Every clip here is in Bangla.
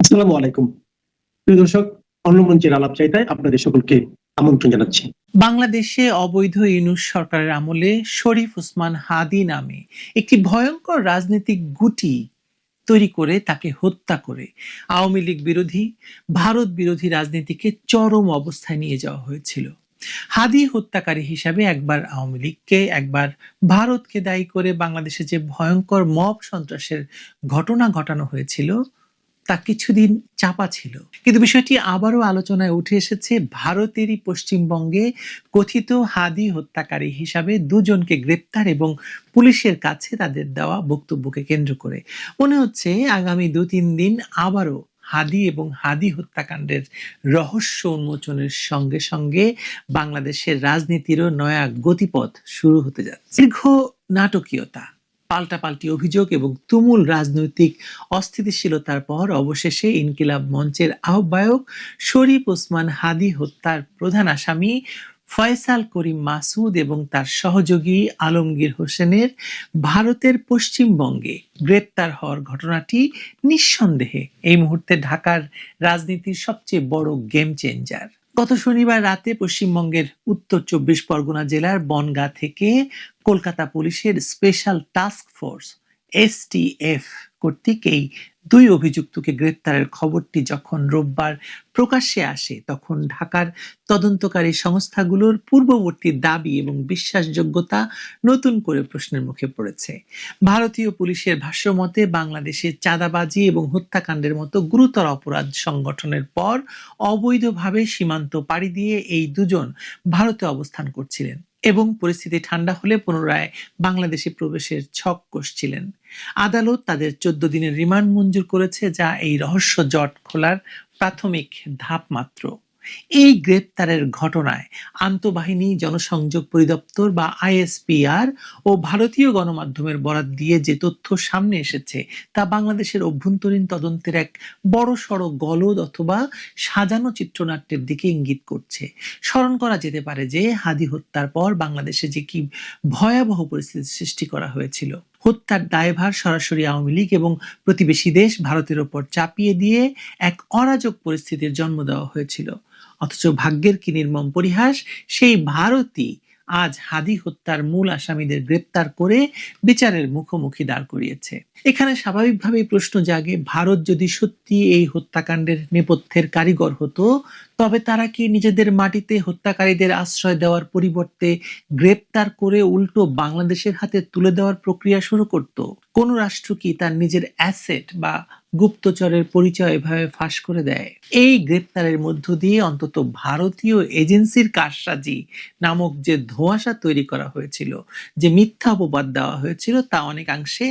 আসসালামু আলাইকুম। প্রিয় দর্শক, অন্য মঞ্চের আলাপ চাইতায় আপনাদের সকলকে আমন্ত্রণ জানাচ্ছি। বাংলাদেশে অবৈধ ইউনূস সরকারের আমলে শরীফ ওসমান হাদী নামে একটি ভয়ঙ্কর রাজনৈতিক গুটি তৈরি করে তাকে হত্যা করে আওয়ামী লীগ বিরোধী, ভারত বিরোধী রাজনীতিকে চরম অবস্থায় নিয়ে যাওয়া হয়েছিল। হাদী হত্যাকারী হিসাবে একবার আওয়ামী লীগকে, একবার ভারতকে দায়ী করে বাংলাদেশে যে ভয়ঙ্কর মব সন্ত্রাসের ঘটনা ঘটানো হয়েছিল তা কিছুদিন চাপা ছিল, কিন্তু বিষয়টি আবারও আলোচনায় উঠে এসেছে ভারতেরই পশ্চিমবঙ্গে কথিত হাদী হত্যাকারী হিসাবে দুজনকে গ্রেপ্তার এবং পুলিশের কাছে তাদের দেওয়া বক্তব্যকে কেন্দ্র করে। মনে হচ্ছে আগামী 2-3 দিন আবারও হাদী এবং হাদী হত্যাকাণ্ডের রহস্য উন্মোচনের সঙ্গে সঙ্গে বাংলাদেশের রাজনীতিরও নয়া গতিপথ শুরু হতে যাচ্ছে। দীর্ঘ নাটকীয়তা, পাল্টাপাল্টি অভিযোগ এবং তুমুল রাজনৈতিক অস্থিতিশীলতার পর অবশেষে ইনকিলাব মঞ্চের আহ্বায়ক শরীফ ওসমান হাদী হত্যার প্রধান আসামি ফয়সাল করিম মাসুদ এবং তার সহযোগী আলমগীর হোসেনের ভারতের পশ্চিমবঙ্গে গ্রেপ্তার হওয়ার ঘটনাটি নিঃসন্দেহে এই মুহূর্তে ঢাকার রাজনীতির সবচেয়ে বড় গেম চেঞ্জার। গত শনিবার রাতে পশ্চিমবঙ্গের উত্তর 24 পরগনা জেলার বনগাঁ থেকে কলকাতা পুলিশের স্পেশাল টাস্ক ফোর্স এসটিএফ কর্তৃক এই দুই অভিযুক্তকে গ্রেপ্তারের খবরটি যখন রোববার প্রকাশ্যে আসে, তখন ঢাকার তদন্তকারী সংস্থাগুলোর পূর্ববর্তী দাবি এবং বিশ্বাসযোগ্যতা নতুন করে প্রশ্নের মুখে পড়েছে। ভারতীয় পুলিশের ভাষ্যমতে বাংলাদেশে চাঁদাবাজি এবং হত্যাকাণ্ডের মতো গুরুতর অপরাধ সংগঠনের পর অবৈধভাবে সীমান্ত পাড়ি দিয়ে এই দুজন ভারতে অবস্থান করছিলেন এবং পরিস্থিতি ঠান্ডা হলে পুনরায় বাংলাদেশে প্রবেশের ছক কষছিলেন। আদালত তাদের 14 দিনের রিমান্ড মঞ্জুর করেছে, যা এই রহস্য জট খোলার প্রাথমিক ধাপ মাত্র। এই গ্রেপ্তারের ঘটনায় আন্তঃবাহিনী জনসংযোগ পরিদপ্তর বা আইএসপিআর ও ভারতীয় গণমাধ্যমের বরাত দিয়ে যে তথ্য সামনে এসেছে তা বাংলাদেশের অভ্যন্তরীণ তদন্তের এক বড়সড় গলদ অথবা সাজানো চিত্রনাট্যের দিকে ইঙ্গিত করছে। স্মরণ করা যেতে পারে যে হাদী হত্যার পর বাংলাদেশে যে কি ভয়াবহ পরিস্থিতির সৃষ্টি করা হয়েছিল। হত্যার দায়ভার সরাসরি আওয়ামী লীগ এবং প্রতিবেশী দেশ ভারতের ওপর চাপিয়ে দিয়ে এক অরাজক পরিস্থিতির জন্ম দেওয়া হয়েছিল। অথচ ভাগ্যের কি নির্মম পরিহাস, সেই ভারতই আজ হাদী হত্যার মূল আসামিদের গ্রেপ্তার করে বিচারের মুখোমুখি দাঁড় করিয়েছে। এখানে স্বাভাবিকভাবেই প্রশ্ন জাগে, ভারত যদি সত্যি এই হত্যাকাণ্ডের নেপথ্যের কারিগর হতো, তবে তারা কি নিজেদের মাটিতে হত্যাকারীদের আশ্রয় দেওয়ার পরিবর্তে গ্রেপ্তার করে উল্টো বাংলাদেশের হাতে তুলে দেওয়ার প্রক্রিয়া শুরু করত? কোন রাষ্ট্র কি তার নিজের অ্যাসেট বা গুপ্তচরের পরিচয় এভাবে ফাঁস করে দেয়? এই গ্রেপ্তারের মধ্য দিয়ে অন্তত ভারতীয় এজেন্সির কারসাজি নামক যে ধোঁয়াশা তৈরি করা হয়েছিল, যে মিথ্যা অপবাদ দেওয়া হয়েছিল, তা অনেকাংশে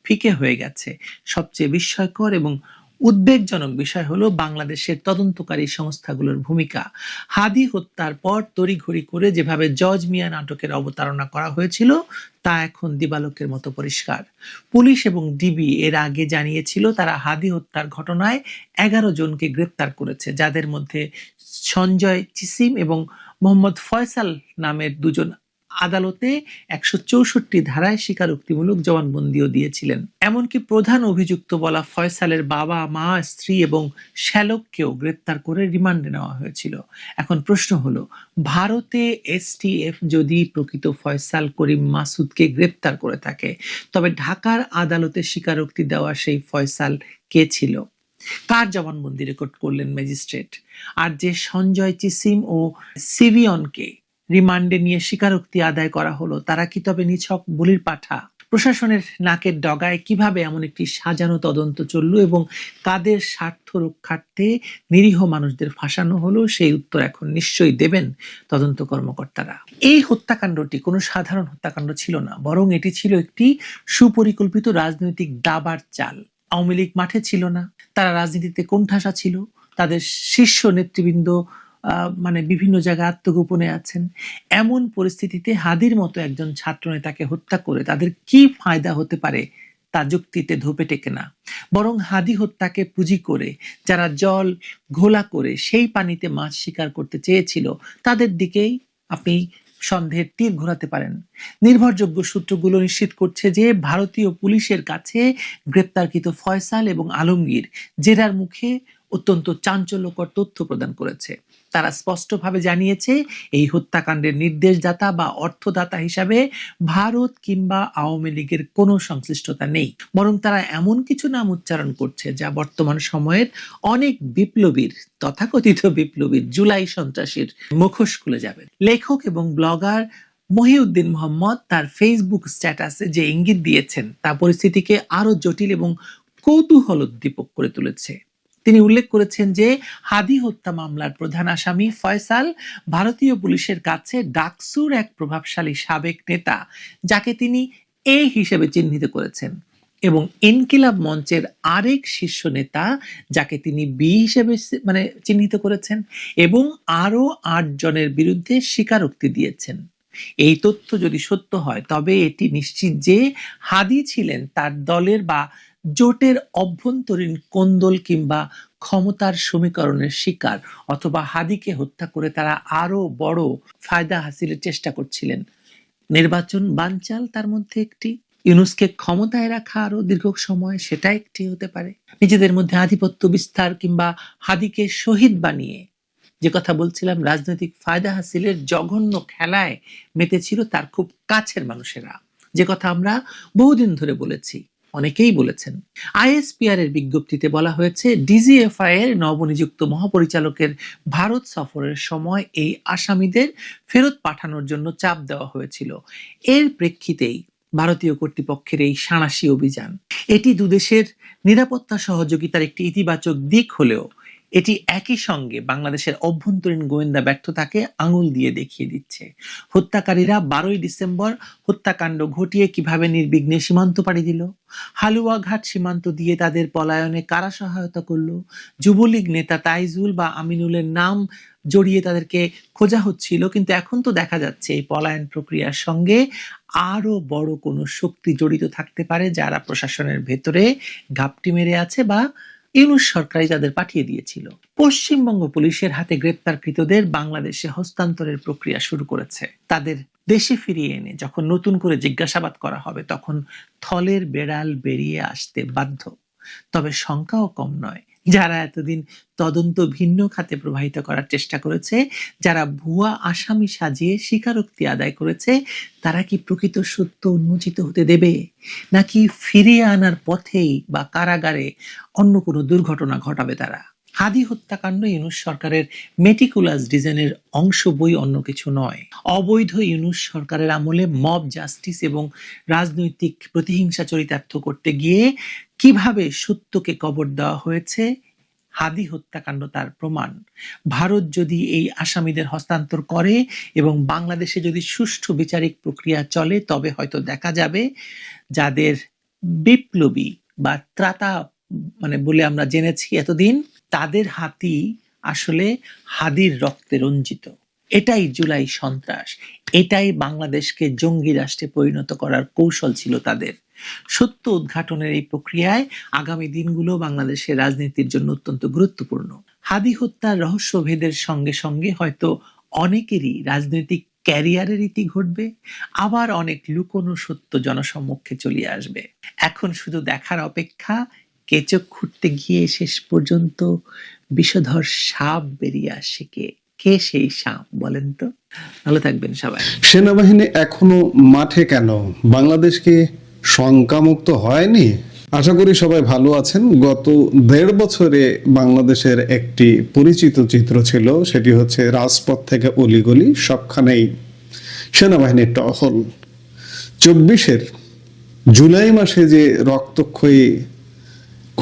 ফিকে হয়ে গেছে। সবচেয়ে বিস্ময়কর এবং উদ্বেগজনক বিষয় হলো বাংলাদেশের তদন্তকারী সংস্থাগুলোর ভূমিকা। হাদী হত্যার পর তড়িঘড়ি করে যেভাবে জজ মিয়া নাটকের অবতারণা করা হয়েছিল তা এখন দিবালোকের মতো পরিষ্কার। পুলিশ এবং ডিবি এর আগে জানিয়েছিল তারা হাদী হত্যার ঘটনায় 11 জনকে গ্রেপ্তার করেছে, যাদের মধ্যে সঞ্জয় চিসিম এবং মোহাম্মদ ফয়সাল নামের দুজন আদালতে 164 ধারায় স্বীকারোক্তিমূলক জবানবন্দিও দিয়েছিলেন। এমনকি প্রধান অভিযুক্ত বলা ফয়সালের বাবা, মা, স্ত্রী এবং শ্যালককেও গ্রেপ্তার করে রিমান্ডে নেওয়া হয়েছিল। এখন প্রশ্ন হলো, ভারতে এসটিএফ যদি প্রকৃত ফয়সাল করিম মাসুদকে গ্রেপ্তার করে থাকে, তবে ঢাকার আদালতে স্বীকারোক্তি দেওয়া সেই ফয়সাল কে ছিল? কার জবানবন্দি রেকর্ড করলেন ম্যাজিস্ট্রেট? আর যে সঞ্জয় চিসিম ও সিভিয়নকে রিমান্ডে নিয়ে স্বীকারোক্তি আদায় করা হলো, তারা কি তবে নিছক বলির পাঠা? প্রশাসনের নাকের ডগায় কিভাবে এমন একটি সাজানো তদন্ত চলল এবং কাদের স্বার্থ রক্ষার্থে নিরীহ মানুষদের ফাঁসানো হলো, সেই উত্তর এখন নিশ্চয়ই দেবেন তদন্ত কর্মকর্তারা। এই হত্যাকাণ্ডটি কোনো সাধারণ হত্যাকাণ্ড ছিল না, বরং এটি ছিল একটি সুপরিকল্পিত রাজনৈতিক দাবার চাল। আওয়ামী লীগ মাঠে ছিল না, তারা রাজনীতিতে কোণঠাসা ছিল, তাদের শীর্ষ নেতৃবৃন্দ বিভিন্ন জায়গায় আত্মগোপনে আছেন। এমন পরিস্থিতিতে হাদীর মতো একজন ছাত্র নেতাকে হত্যা করে তাদের কি ফায়দা হতে পারে তা যুক্তিতে ধোপে টেকে না। বরং হাদী হত্যাকে পুঁজি করে যারা জল ঘোলা করে সেই পানিতে মাছ শিকার করতে চেয়েছিল, তাদের দিকেই আপনি সন্দেহের তীর ঘোরাতে পারেন। নির্ভরযোগ্য সূত্রগুলো নিশ্চিত করছে যে ভারতীয় পুলিশের কাছে গ্রেপ্তারকৃত ফয়সাল এবং আলমগীর জেরার মুখে অত্যন্ত চাঞ্চল্যকর তথ্য প্রদান করেছে। তারা স্পষ্টভাবে জানিয়েছে এই হত্যাকাণ্ডের নির্দেশদাতা বা অর্থদাতা হিসাবে ভারত কিংবা আওয়ামী লীগের কোনো সংশ্লিষ্টতা নেই, বরং তারা এমন কিছু নাম উচ্চারণ করছে যা বর্তমান সময়ের অনেক বিপ্লবীর, তথাকথিত বিপ্লবীর, জুলাই সন্ত্রাসীর মুখোশ খুলে যাবে। লেখক এবং ব্লগার মহিউদ্দিন মোহাম্মদ তার ফেসবুক স্ট্যাটাসে যে ইঙ্গিত দিয়েছেন তা পরিস্থিতিকে আরো জটিল এবং কৌতূহলোদ্দীপক করে তুলেছে। তিনি উল্লেখ করেছেন যে হাদি হত্যা মামলার প্রধান আসামি ফয়সাল ভারতীয় পুলিশের কাছে ডাকসুর এক প্রভাবশালী সাবেক নেতা, যাকে তিনি এ হিসেবে চিহ্নিত করেছেন, এবং ইনকিলাব মঞ্চের আরেক শীর্ষ নেতা, যাকে তিনি বি হিসেবে চিহ্নিত করেছেন, এবং আরো ৮ জনের বিরুদ্ধে স্বীকারোক্তি দিয়েছেন। এই তথ্য যদি সত্য হয় তবে এটি নিশ্চিত যে হাদি ছিলেন তার দলের বা জোটের অভ্যন্তরীণ কোন্দল কিংবা ক্ষমতার সমীকরণের শিকার, অথবা হাদিকে হত্যা করে তারা আরো বড় ফায়দা হাসিলের চেষ্টা করছিলেন। নির্বাচন বানচাল তার মধ্যে একটি, ইউনূসকে ক্ষমতায় রাখা আরো দীর্ঘ সময় সেটা একটি হতে পারে, নিজেদের মধ্যে আধিপত্য বিস্তার কিংবা হাদিকে শহীদ বানিয়ে, যে কথা বলছিলাম, রাজনৈতিক ফায়দা হাসিলের জঘন্য খেলায় মেতেছিল তার খুব কাছের মানুষেরা, যে কথা আমরা বহুদিন ধরে বলেছি, অনেকেই বলেছেন। আইএসপিআর এর বিজ্ঞপ্তিতে বলা হয়েছে ডিজিএফআই এর নবনিযুক্ত মহাপরিচালকের ভারত সফরের সময় এই আসামিদের ফেরত পাঠানোর জন্য চাপ দেওয়া হয়েছিল। এর প্রেক্ষিতেই ভারতীয় কর্তৃপক্ষের এই সাঁড়াশি অভিযান। এটি দুদেশের নিরাপত্তা সহযোগিতার একটি ইতিবাচক দিক হলেও এটি একই সঙ্গে বাংলাদেশের অভ্যন্তরীণ গোয়েন্দা ব্যর্থতাকে আঙুল দিয়ে দেখিয়ে দিচ্ছে। হত্যাকারীরা 12ই ডিসেম্বর হত্যাকাণ্ড ঘটিয়ে কিভাবে নির্বিঘ্নে সীমান্ত পাড়ি দিল, হালুয়াঘাট সীমান্ত দিয়ে তাদের পলায়নে কারা সহায়তা করলো, যুবলীগ নেতা তাইজুল বা আমিনুলের নাম জড়িয়ে তাদেরকে খোঁজা হচ্ছিল, কিন্তু এখন তো দেখা যাচ্ছে এই পলায়ন প্রক্রিয়ার সঙ্গে আরো বড় কোনো শক্তি জড়িত থাকতে পারে, যারা প্রশাসনের ভেতরে ঘাপটি মেরে আছে বা ইউনূস সরকারই তাদের পাঠিয়ে দিয়েছিল। পশ্চিমবঙ্গ পুলিশের হাতে গ্রেপ্তারকৃতদের বাংলাদেশে হস্তান্তরের প্রক্রিয়া শুরু করেছে। তাদের দেশে ফিরিয়ে এনে যখন নতুন করে জিজ্ঞাসাবাদ করা হবে তখন থলের বেড়াল বেরিয়ে আসতে বাধ্য। তবে সংখ্যাও কম নয় যারা এতদিন তদন্ত ভিন্ন খাতে প্রবাহিত করার চেষ্টা করেছে, যারা ভুয়া আসামি সাজিয়ে স্বীকারোক্তি আদায় করেছে, তারা কি প্রকৃত সত্য উন্মোচিত হতে দেবে, নাকি ফিরিয়ে আনার পথেই বা কারাগারে অন্য কোনো দুর্ঘটনা ঘটাবে তারা? হাদি হত্যাকাণ্ড ইউনূস সরকারের মেটিকুলাস ডিজাইনের অংশ বই, অন্য কিছু নয়। অবৈধ ইউনূস সরকারের আমলে মব জাস্টিস এবং রাজনৈতিক প্রতিহিংসা চরিতার্থ করতে গিয়ে কিভাবে সত্যকে কবর দেওয়া হয়েছে, হাদি হত্যাকাণ্ড তার প্রমাণ। ভারত যদি এই আসামিদের হস্তান্তর করে এবং বাংলাদেশে যদি সুষ্ঠু বিচারিক প্রক্রিয়া চলে, তবে হয়তো দেখা যাবে যাদের বিপ্লবী বা ত্রাতা বলে আমরা জেনেছি এতদিন, তাদের হাতই আসলে হাদির রক্তে রঞ্জিত। এটাই জুলাই সন্ত্রাস, এটাই বাংলাদেশকে জঙ্গি রাষ্ট্রে পরিণত করার কৌশল ছিল তাদের। সত্য উদ্ঘাটনের এই প্রক্রিয়ায় আগামী দিনগুলো বাংলাদেশের রাজনীতির জন্য অত্যন্ত গুরুত্বপূর্ণ। হাদি হত্যার রহস্যভেদের সঙ্গে সঙ্গে হয়তো অনেকেরই রাজনৈতিক ক্যারিয়ারের ইতি ঘটবে, আবার অনেক লুকোনো সত্য জনসম্মুখে চলে আসবে। এখন শুধু দেখার অপেক্ষা কেচক খুঁড়তে গিয়ে শেষ পর্যন্ত বিষধর সাপ বেরিয়ে আসে কে সেই সাপ বলেন তো? ভালো থাকবেন সবাই। সেনাবাহিনী এখনো মাঠে কেন? বাংলাদেশ কি শঙ্কামুক্ত হয়নি? আশা করি সবাই ভালো আছেন। গত 1.5 বছরে বাংলাদেশের একটি পরিচিত চিত্র ছিল, সেটি হচ্ছে রাজপথ থেকে অলিগলি সবখানেই সেনাবাহিনীর টহল। 24-এর জুলাই মাসে যে রক্তক্ষয়ী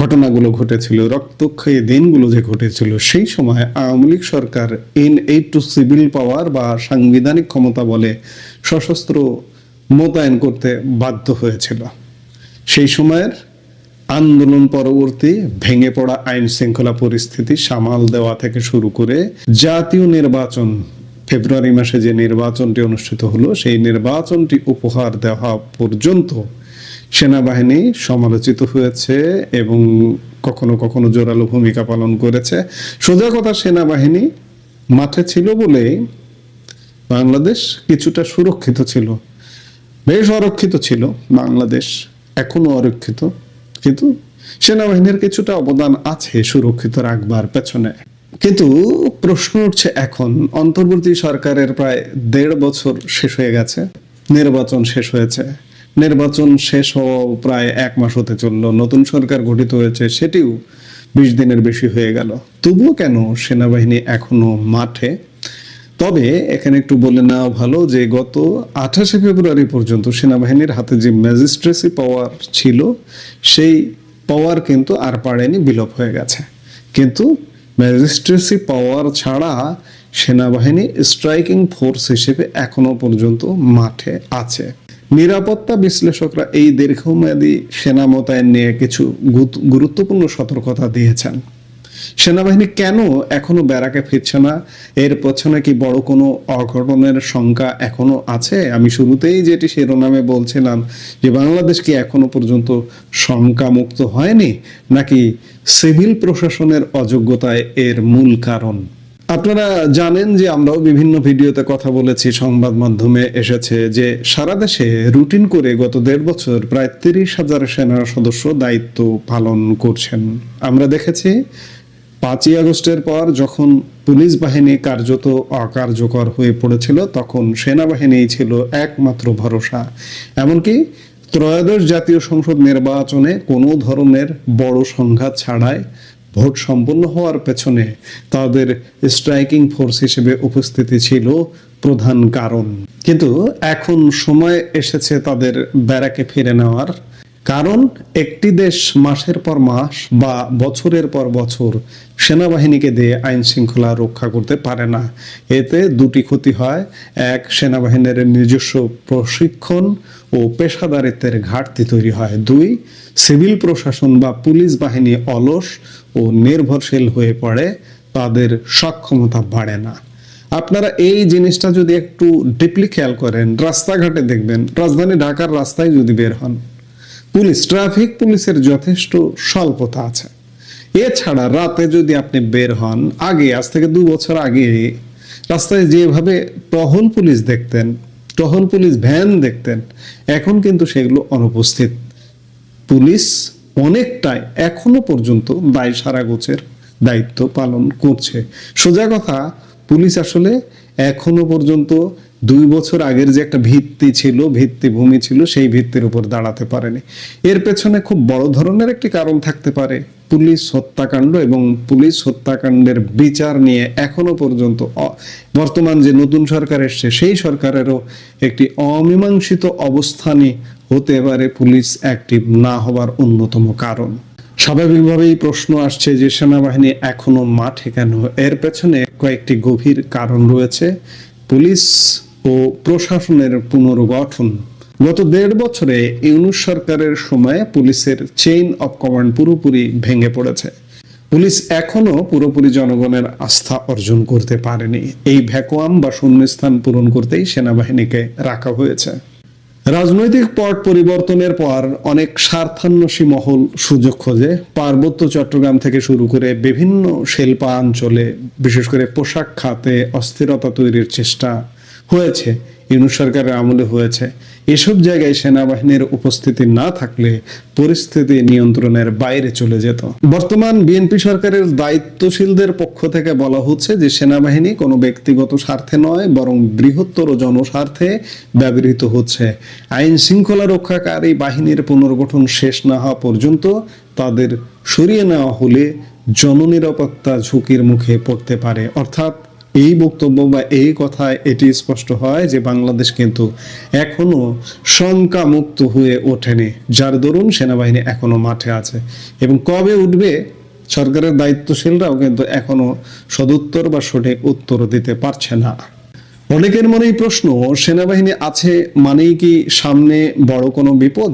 ঘটনাগুলো ঘটেছিল, রক্তক্ষয়ী দিনগুলো যে ঘটেছিল, সেই সময় আওয়ামী লীগ সরকার ইন-এইড টু সিভিল পাওয়ার বা সাংবিধানিক ক্ষমতা বলে সশস্ত্র মোতায়েন করতে বাধ্য হয়েছিল। সেই সময়ের আন্দোলন পরবর্তী ভেঙে পড়া আইন শৃঙ্খলা পরিস্থিতি সামাল দেওয়া থেকে শুরু করে জাতীয় নির্বাচন, ফেব্রুয়ারি মাসে যে নির্বাচনটি অনুষ্ঠিত হলো, সেই নির্বাচনটি উপহার দেওয়া পর্যন্ত সেনাবাহিনী সমালোচিত হয়েছে এবং কখনো কখনো জোরালো ভূমিকা পালন করেছে। সোজা কথা, সেনাবাহিনী মাঠে ছিল বলে বাংলাদেশ কিছুটা সুরক্ষিত ছিল, বেশ অরক্ষিত ছিল বাংলাদেশ, এখনো অরক্ষিত, কিন্তু সেনাবাহিনীর কিছুটা অবদান আছে সুরক্ষিত রাখবার পেছনে। কিন্তু প্রশ্ন উঠছে এখন, অন্তর্বর্তী সরকারের প্রায় 1.5 বছর শেষ হয়ে গেছে, নির্বাচন শেষ হয়েছে, নির্বাচন শেষ হওয়া প্রায় 1 মাস হতে চললো, নতুন সরকার গঠিত হয়েছে সেটিও 20 দিনের বেশি হয়ে গেল, তবুও কেন সেনাবাহিনী এখনো মাঠে? তবে এখানে একটু বলে নেওয়া ভালো যে গত 28 ফেব্রুয়ারি পর্যন্ত সেনাবাহিনীর হাতে যে ম্যাজিস্ট্রেসি পাওয়ার ছিল সেই পাওয়ার কিন্তু আর পারেনি, বিলোপ হয়ে গেছে। কিন্তু ম্যাজিস্ট্রেসি পাওয়ার ছাড়া সেনাবাহিনী স্ট্রাইকিং ফোর্স হিসেবে এখনো পর্যন্ত মাঠে আছে। নিরাপত্তা বিশ্লেষকরা এই দীর্ঘমেয়াদী সেনা মোতায়েন নিয়ে কিছু গুরুত্বপূর্ণ সতর্কতা দিয়েছেন। সেনাবাহিনী কেন এখনো ব্যারাকে ফিরছে না? এর পেছনে কি বড় কোনো অঘটনের শঙ্কা এখনো আছে? আমি শুরুতেই যেটি শিরোনামে বলছিলাম যে বাংলাদেশ কি এখনো পর্যন্ত শঙ্কা মুক্ত হয়নি, নাকি সিভিল প্রশাসনের অযোগ্যতায় এর মূল কারণ? আপনারা জানেন যে আমরাও বিভিন্ন ভিডিওতে কথা বলেছি, সংবাদ মাধ্যমে এসেছে যে সারা দেশে রুটিন করে গত 1.5 বছর প্রায় 30,000 সেনা সদস্য দায়িত্ব পালন করছেন। আমরা দেখেছি 5ই আগস্টের পর যখন পুলিশ বাহিনী কার্যত অকার্যকর হয়ে পড়েছিল, তখন সেনাবাহিনী ছিল একমাত্র ভরসা। এমনকি ত্রয়োদশ জাতীয় সংসদ নির্বাচনে কোনো ধরনের বড় সংঘাত ছাড়াই ভোট সম্পন্ন হওয়ার পেছনে তাদের স্ট্রাইকিং ফোর্স হিসেবে উপস্থিতি ছিল প্রধান কারণ। কিন্তু এখন সময় এসেছে তাদের ব্যারাকে ফিরে নেওয়ার। কারণ একটি দেশ মাসের পর মাস বা বছরের পর বছর সেনাবাহিনীকে দিয়ে আইন শৃঙ্খলা রক্ষা করতে পারে না। এতে দুটি ক্ষতি হয়: এক, সেনাবাহিনীর নিজস্ব প্রশিক্ষণ ও পেশাদারিত্বের ঘাটতি তৈরি হয়; 2, সিভিল প্রশাসন বা পুলিশ বাহিনী অলস ও নির্ভরশীল হয়ে পড়ে, তাদের সক্ষমতা বাড়ে না। আপনারা এই জিনিসটা যদি একটু ডিপলি খেয়াল করেন, রাস্তাঘাটে দেখবেন, রাজধানী ঢাকার রাস্তায় যদি বের হন, ট্রাফিক পুলিশের যথেষ্ট স্বল্পতা আছে। এছাড়া রাতে যদি আপনি বের হন, আগে, আজ থেকে 2 বছর আগে রাস্তায় যেভাবে টহল পুলিশ দেখতেন, টহল পুলিশ ভ্যান দেখতেন, এখন কিন্তু সেগুলো অনুপস্থিত। পুলিশ অনেকটাই এখনো পর্যন্ত দায় সারাগোছের দায়িত্ব পালন করছে। সোজা কথা, পুলিশ আসলে এখনো পর্যন্ত 2 বছর আগের যে একটা ভিত্তিভূমি ছিল, সেই ভিত্তির উপর দাঁড়াতে পারেনি। এর পেছনে খুব বড় ধরনের একটি কারণ থাকতে পারে পুলিশ হত্যাকাণ্ড, এবং পুলিশ হত্যাকাণ্ডের বিচার নিয়ে এখনো পর্যন্ত বর্তমান যে নতুন সরকার এসছে সেই সরকারেরও একটি অমীমাংসিত অবস্থানই হতে পারে পুলিশ অ্যাক্টিভ না হওয়ার অন্যতম কারণ। স্বাভাবিকভাবেই প্রশ্ন আসছে যে সেনাবাহিনী এখনো মাঠে কেন? এর পেছনে কয়েকটি গভীর কারণ রয়েছে। পুলিশ ও প্রশাসনের পুনর্গঠন। গত 1.5 বছরে ইউনূস সরকারের সময় পুলিশের চেইন অফ কমান্ড পুরোপুরি ভেঙে পড়েছে। পুলিশ এখনো পুরোপুরি জনগণের আস্থা অর্জন করতে পারেনি। এই ভ্যাকুয়াম বা শূন্যস্থান পূরণ করতেই সেনাবাহিনীকে রাখা হয়েছে। রাজনৈতিক পট পরিবর্তনের পর অনেক স্বার্থান্বেষী মহল সুযোগ খোঁজে। পার্বত্য চট্টগ্রাম থেকে শুরু করে বিভিন্ন শিল্পাঞ্চলে, বিশেষ করে পোশাক খাতে অস্থিরতা তৈরির চেষ্টা হয়েছে, ইউনূস সরকারের আমলে হয়েছে। এসব জায়গায় সেনাবাহিনীর উপস্থিতি না থাকলে পরিস্থিতি নিয়ন্ত্রণের বাইরে চলে যেত। বর্তমান বিএনপি সরকারের দায়িত্বশীলদের পক্ষ থেকে বলা হচ্ছে যে সেনাবাহিনী কোনো ব্যক্তিগত স্বার্থে নয়, বরং বৃহত্তর জনস্বার্থে ব্যবহৃত হচ্ছে। আইন শৃঙ্খলা রক্ষাকারী বাহিনীর পুনর্গঠন শেষ না হওয়া পর্যন্ত তাদের সরিয়ে নেওয়া হলে জননিরাপত্তা ঝুঁকির মুখে পড়তে পারে। অর্থাৎ এই বক্তব্য বা এই কথায় এটি স্পষ্ট হয় যে বাংলাদেশ কিন্তু এখনো শঙ্কা মুক্ত হয়ে ওঠেনি, যার দরুন সেনাবাহিনী এখনো মাঠে আছে। এবং কবে উঠবে, সরকারের দায়িত্বশীলরাও কিন্তু এখনো সদুত্তর বা সঠিক উত্তর দিতে পারছে না। অনেকের মনেই প্রশ্ন, সেনাবাহিনী আছে মানেই কি সামনে বড় কোনো বিপদ?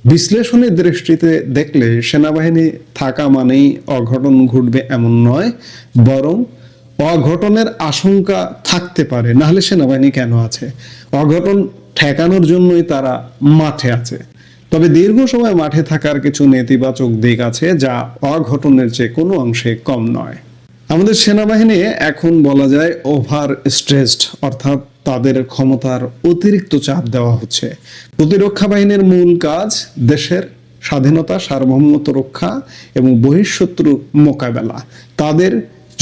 বিশ্লেষণের দৃষ্টিতে দেখলে সেনাবাহিনী থাকা মানেই অঘটন ঘটবে এমন নয়, বরং অঘটনের আশঙ্কা থাকতে পারে। নাহলে সেনাবাহিনী কেন আছে? অঘটন ঠেকানোর জন্যই তারা মাঠে আছে। তবে দীর্ঘ সময় মাঠে থাকার কিছু নেতিবাচক দিক আছে, যা অঘটনের চেয়ে কোনো অংশে কম নয়। আমাদের সেনাবাহিনী এখন বলা যায় ওভার স্ট্রেসড, অর্থাৎ তাদের ক্ষমতার অতিরিক্ত চাপ দেওয়া হচ্ছে। প্রতিরক্ষা বাহিনীর মূল কাজ দেশের স্বাধীনতা, সার্বভৌমত্ব রক্ষা এবং বহিঃশত্রু মোকাবেলা। তাদের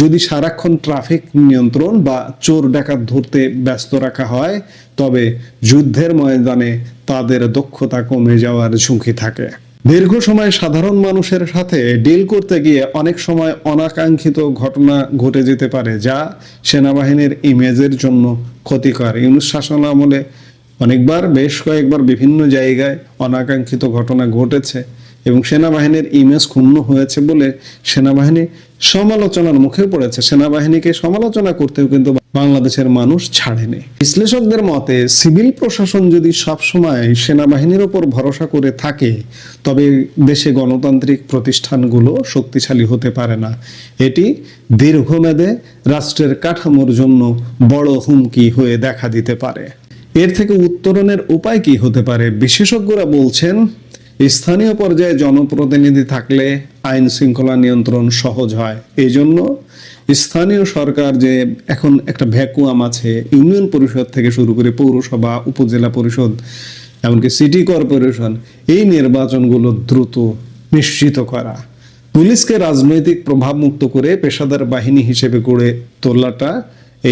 যদি সারাক্ষণ ট্রাফিক নিয়ন্ত্রণ বা চোর ডাকাত ধরতে ব্যস্ত রাখা হয়, তবে যুদ্ধের ময়দানে তাদের দক্ষতা কমে যাওয়ার ঝুঁকি থাকে। দীর্ঘ সময় সাধারণ মানুষের সাথে ডিল করতে গিয়ে অনেক সময় অনাকাঙ্ক্ষিত ঘটনা ঘটে যেতে পারে, যা সেনাবাহিনীর ইমেজের জন্য ক্ষতিকর। ইউনূস শাসন আমলে বেশ কয়েকবার বিভিন্ন জায়গায় অনাকাঙ্ক্ষিত ঘটনা ঘটেছে এবং সেনাবাহিনীর ইমেজ ক্ষুণ্ণ হয়েছে বলে সেনাবাহিনী সমালোচনার মুখে পড়েছে। সেনাবাহিনীকে সমালোচনা করতেও কিন্তু বাংলাদেশের মানুষ ছাড়েনি। বিশ্লেষকদের মতে সিভিল প্রশাসন যদি সবসময় সেনাবাহিনীর উপর ভরসা করে থাকে, তবে দেশে গণতান্ত্রিক প্রতিষ্ঠানগুলো শক্তিশালী হতে পারে না। এটি দীর্ঘমেয়াদে রাষ্ট্রের কাঠামোর জন্য বড় হুমকি হয়ে দেখা দিতে পারে। এর থেকে উত্তরণের উপায় কি হতে পারে? বিশেষজ্ঞরা বলছেন, স্থানীয় পর্যায়ে জনপ্রতিনিধি থাকলে আইন শৃঙ্খলা নিয়ন্ত্রণ সহজ হয়। এই জন্য স্থানীয় সরকার, যে এখন একটা ভ্যাকুয়াম আছে, ইউনিয়ন পরিষদ থেকে শুরু করে পৌরসভা, উপজেলা পরিষদ, এমনকি সিটি কর্পোরেশন, এই নির্বাচনগুলো দ্রুত নিশ্চিত করা। পুলিশকে রাজনৈতিক প্রভাব মুক্ত করে পেশাদার বাহিনী হিসেবে গড়ে তোলাটা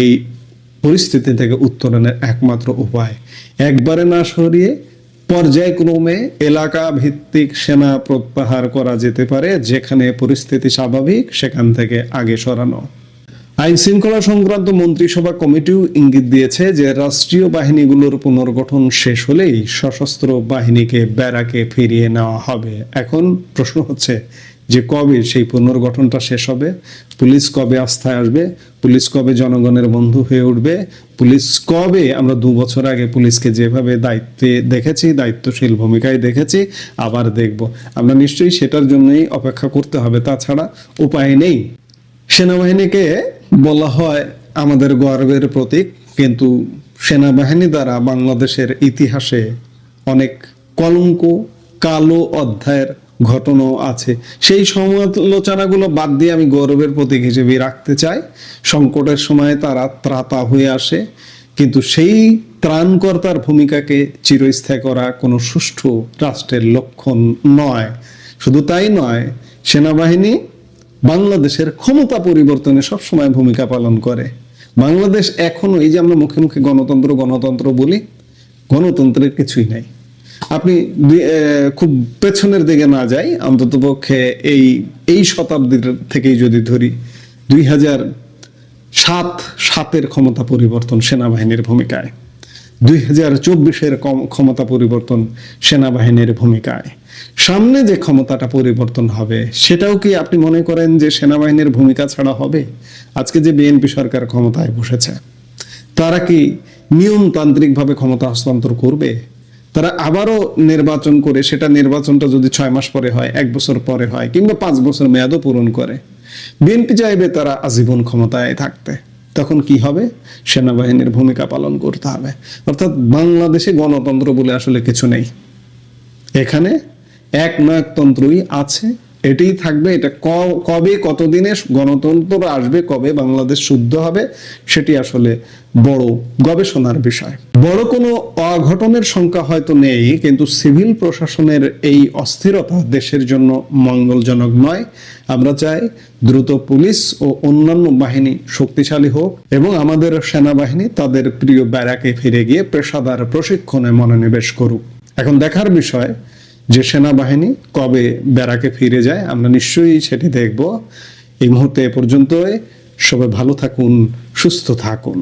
এই পরিস্থিতি থেকে উত্তরণের একমাত্র উপায়। একবারে না সরিয়ে পর্যায়ক্রমে এলাকা ভিত্তিক সেনা প্রত্যাহার করা যেতে পারে। যেখানে পরিস্থিতি স্বাভাবিক, সেখান থেকে আগে সরানো। আইন শৃঙ্খলা সংক্রান্ত মন্ত্রিসভা কমিটিও ইঙ্গিত দিয়েছে যে রাষ্ট্রীয় বাহিনীগুলোর পুনর্গঠন শেষ হলেই সশস্ত্র বাহিনীকে ব্যারাকে ফিরিয়ে নেওয়া হবে। এখন প্রশ্ন হচ্ছে যে কবে সেই পুনর্গঠনটা শেষ হবে, পুলিশ কবে আস্থায় আসবে, পুলিশ কবে জনগণের বন্ধু হয়ে উঠবে, পুলিশ কবে, আমরা 2 বছর আগে পুলিশকে যেভাবে দায়িত্বে দেখেছি, দায়িত্বশীল ভূমিকায় দেখেছি, আবার দেখব। আমরা নিশ্চয়ই সেটার জন্যই অপেক্ষা করতে হবে, তাছাড়া উপায় নেই। সেনাবাহিনীকে বলা হয় আমাদের গর্বের প্রতীক, কিন্তু সেনাবাহিনী দ্বারা বাংলাদেশের ইতিহাসে অনেক কলঙ্ক, কালো অধ্যায়ের ঘটনাও আছে। সেই সমালোচনাগুলো বাদ দিয়ে আমি গৌরবের প্রতীক হিসেবে রাখতে চাই। সংকটের সময় তারা ত্রাতা হয়ে আসে, কিন্তু সেই ত্রাণকর্তার ভূমিকাকে চিরস্থায়ী করা কোনো সুষ্ঠু রাষ্ট্রের লক্ষণ নয়। শুধু তাই নয়, সেনাবাহিনী বাংলাদেশের ক্ষমতা পরিবর্তনে সবসময় ভূমিকা পালন করে। বাংলাদেশ এখনো, এই যে আমরা মুখে মুখে গণতন্ত্র গণতন্ত্র বলি, গণতন্ত্রের কিছুই নাই। আপনি খুব পেছনের দিকে না যাই, অন্তত পক্ষে এই শতাব্দীর থেকেই যদি ধরি, 2007 ক্ষমতা পরিবর্তন সেনাবাহিনীর ভূমিকায়, 2024 ক্ষমতা পরিবর্তন সেনাবাহিনীর ভূমিকায়। সামনে যে ক্ষমতাটা পরিবর্তন হবে, সেটাও কি আপনি মনে করেন যে সেনাবাহিনীর ভূমিকা ছাড়া হবে? আজকে যে বিএনপি সরকার ক্ষমতায় বসেছে, তারা কি নিয়মতান্ত্রিকভাবে ক্ষমতা হস্তান্তর করবে? তারা আবারও নির্বাচন করে, সেটা নির্বাচনটা যদি 6 মাস পরে হয়, 1 বছর পরে হয়, কিংবা 5 বছর মেয়াদও পূরণ করে, বিএনপি চাইবে তারা আজীবন ক্ষমতায় থাকতে। তখন কি হবে? সেনাবাহিনীর ভূমিকা পালন করতে হবে। অর্থাৎ বাংলাদেশে গণতন্ত্র বলে আসলে কিছু নেই। এখানে একনায়কতন্ত্রই আছে, এটাই থাকবে। এটা কবে, কতদিনে গণতন্ত্র আসবে, কবে বাংলাদেশ শুদ্ধ হবে, সেটি আসলে বড় গবেষণার বিষয়। বড় কোনো অঘটনের সংখ্যা হয়তো নেই, কিন্তু সিভিল প্রশাসনের এই অস্থিরতা দেশের জন্য মঙ্গলজনক নয়। আমরা চাই দ্রুত পুলিশ ও অন্যান্য বাহিনী শক্তিশালী হোক এবং আমাদের সেনাবাহিনী তাদের প্রিয় ব্যারাকে ফিরে গিয়ে পেশাদার প্রশিক্ষণে মনোনিবেশ করুক। এখন দেখার বিষয় যে সেনাবাহিনী কবে ব্যারাকে ফিরে যায়, আমরা নিশ্চয়ই সেটি দেখব। এই মুহূর্তে এ পর্যন্তই। সবাই ভালো থাকুন, সুস্থ থাকুন।